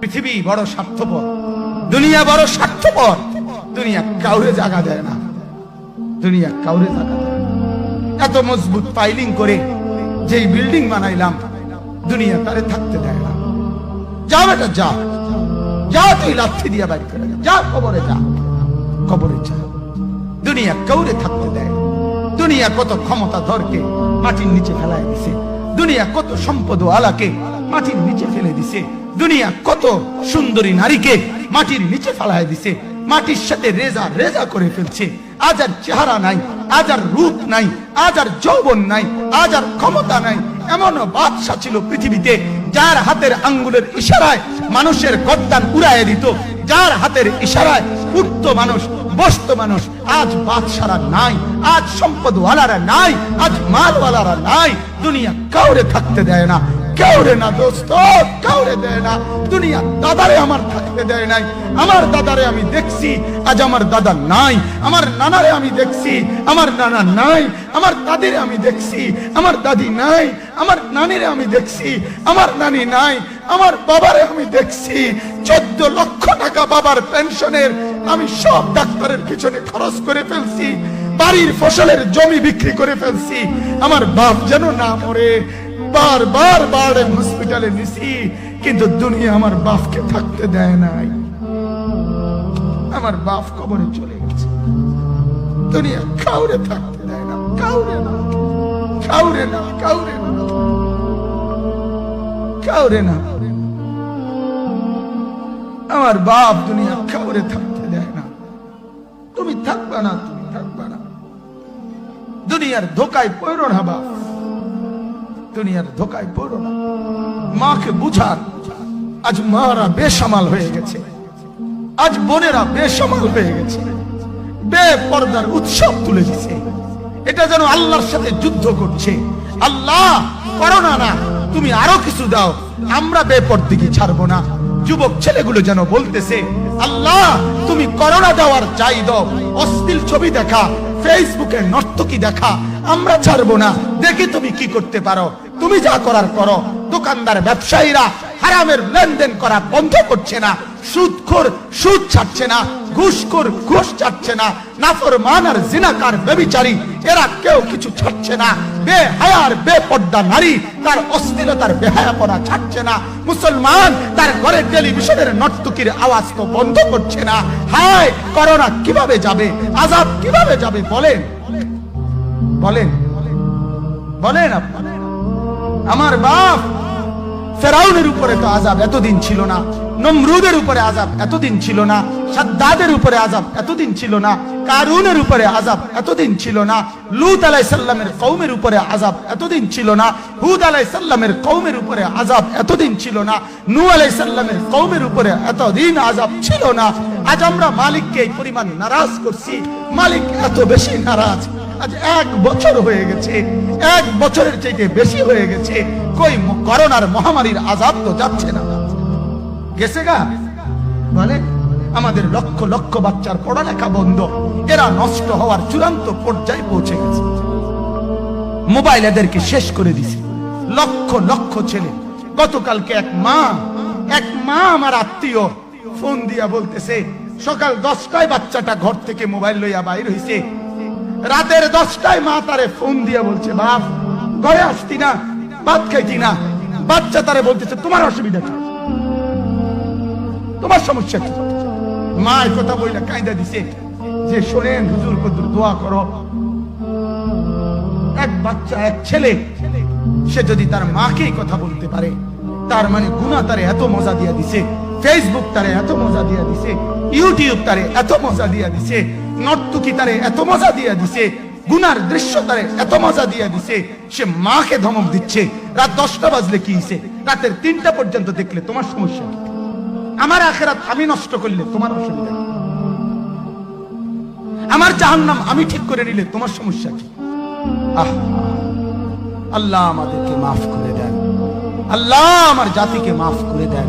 পৃথিবী বড় স্বার্থপর, দুনিয়া বড় স্বার্থপর। দুনিয়া কাউরে জায়গা দেয় না, দুনিয়া কাউরে জায়গা দেয় না। এত মজবুত ফাইলিং করে যেই বিল্ডিং বানাইলাম, দুনিয়া তারে থাকতে দেয় না। যা বেটা যা, যা তুই লাথি দিয়া বাইর করে যা, কবরে যা, কবরে যা। দুনিয়া কাউরে থাকতে দেয়। দুনিয়া কত ক্ষমতা ধরকে মাটির নিচে ফেলায় দিছে, দুনিয়া কত সম্পদ আলাকে মাটির নিচে ফেলে দিছে, দুনিয়া কত সুন্দরী নারীকে মাটির নিচে ফেলায় দিছে, মাটির সাথে রেজা রেজা করে ফেলছে। আজ আর চেহারা নাই, আজ আর রূপ নাই, আজ আর যৌবন নাই, আজ আর ক্ষমতা নাই। এমন বাদশা ছিল পৃথিবীতে যার হাতের আঙ্গুলের ইশারায় মানুষের গর্দান উড়াইয়া দিত, যার হাতের ইশারায় উঠত মানুষ, বসত মানুষ। আজ বাদশারা নাই, আজ সম্পদওয়ালারা নাই, আজ মালওয়ালারা নাই। দুনিয়া কাউরে থাকতে দেয় না, কাউরে না দোস্ত, কাউরে দেয় না। দুনিয়া দাদারে আমার থাকতে দেয় নাই। আমার দাদারে আমি দেখছি, আজ আমার দাদা নাই। আমার নানারে আমি দেখছি, আমার নানা নাই। আমার দাদিরে আমি দেখছি, আমার দাদি নাই। আমার নানিরে আমি দেখছি, আমার নানি নাই। আমার বাবারে আমি দেখছি, 14 লক্ষ টাকা বাবার পেনশনের আমি সব ডাক্তারের পিছনে খরচ করে ফেলছি, বাড়ির ফসলের জমি বিক্রি করে ফেলছি। আমার বাপ যেন না মরে বারবার বারে হসপিটালে নিছি, কিন্তু দুনিয়া আমার বাপকে থাকতে দেয় নাই। আমার বাপ কবরে চলে গেছে। দুনিয়া কাউরে থাকতে দেয় না, কাউরে না, কাউরে না, কাউরে না, কাউরে না। আমার বাপ দুনিয়া কাউরে থাকতে দেয় না। তুমি থাকবা না, তুমি থাকবা না। দুনিয়ার ধোকায় পড়ো না বাপ, দুনিয়ার ধোকায় পড়ো না। মাকে বুঝার, আজ মারা বেসামাল হয়ে গেছে, আজ বোনেরা বেসামাল হয়ে গেছে, বেপরদার উৎসব তুলে দিছে। এটা যেন আল্লাহর সাথে যুদ্ধ করছে। আল্লাহ করোনা না, তুমি আরো কিছু দাও, আমরা বেপরদিকে ছাড়বো না। যুবক ছেলেগুলো যেন বলতেছে, আল্লাহ তুমি করোনা দেওয়ার চাই দাও, অশ্লীল ছবি দেখা, ফেসবুকে নর্তকী দেখা আমরা ছাড়বো না। দেখি তুমি কি করতে পারো, তুমি যা করার করো। দোকানদার ব্যবসায়ীরা হারামের লেনদেন করা বন্ধ করছে না, সুদখোর সুদ ছাড়ছে না, ঘুষখোর ঘুষ ছাড়ছে না, নাফরমান আর জিনাকার ব্যভিচারী এরা কেউ কিছু ছাড়ছে না। বেহায়ার বেপর্দা নারী তার অশ্লীলতার বেহায়াপনা ছাড়ছে না। মুসলমান তার ঘরে টেলিভিশনের নর্তকীর আওয়াজ তো বন্ধ করছে না। হায় করোনা কিভাবে যাবে, আযাব কিভাবে যাবে বলেন, বলেন, বলেন আপনারা। আমার বাপ ফেরাউনের উপরে তো আযাব এতদিন ছিল না, নমরুদের উপরে আযাব এতদিন ছিল না, সাদ্দাদের উপরে আযাব এতদিন ছিল না, কারুনের উপরে আযাব এতদিন ছিল না, লূত আলাইহিস সালামের কওমের উপরে আযাব এতদিন ছিল না, হুদ আলাইহিস সালামের কওমের উপরে আযাব এতদিন ছিল না, নূহ আলাইহিস সালামের কওমের উপরে এতদিন আযাব ছিল না। আজ আমরা মালিককে এই পরিমাণ নারাজ করছি, মালিক এত বেশি নারাজ। আজ 1 বছর হয়ে গেছে, 1 বছরের চাইতে বেশি হয়ে গেছে, কই করোনার মহামারীর আযাব তো যাচ্ছে না, গেছে গা বলে। আমাদের লক্ষ লক্ষ বাচ্চার পড়ালেখা বন্ধ, এরা নষ্ট হওয়ার চূড়ান্ত পর্যায়ে পৌঁছে গেছে। মোবাইল এদেরকে শেষ করে দিছে। লক্ষ লক্ষ ছেলে। গতকালকে এক মা আমার আত্মীয় ফোন দিয়া বলতেছে, সকাল 10টায় বাচ্চাটা ঘর থেকে মোবাইল লইয়া বাইর হইছে, রাতের 10টায় মা তারে ফোন দিয়া বলছে, বাপ ঘরে আসতি না, ভাত খাইতি না। বাচ্চা তারে বলতেছে, তোমার অসুবিধা কি, তোমার সমস্যা কি? মা এই কথা বইলা কাঁদা দিছে যে, শোনেন হুজুর কত দোয়া করো। এক বাচ্চা, এক ছেলে, সে যদি তার মাকে কথা বলতে পারে, তার মানে গুনাহ তারে এত মজা দিয়া দিছে, ফেসবুক তারে এত মজা দিয়া দিছে, ইউটিউব তারে এত মজা দিয়া দিছে, নর্তকী তারে এত মজা দিয়া দিছে, গুনার দৃশ্য তারে এত মজা দিয়া দিছে, সে মাকে ধমক দিচ্ছে। রাত 10টা বাজলে কি হইছে, রাতের 3টা পর্যন্ত দেখলে তোমার সমস্যা কি? আমার আখিরাত আমি নষ্ট করলে তোমার অসুবিধা কি? আমার জাহান্নাম আমি ঠিক করে নিলে তোমার সমস্যা কি? আল্লাহ আমাদেরকে মাফ করে দেন, আল্লাহ আমার জাতিকে মাফ করে দেন।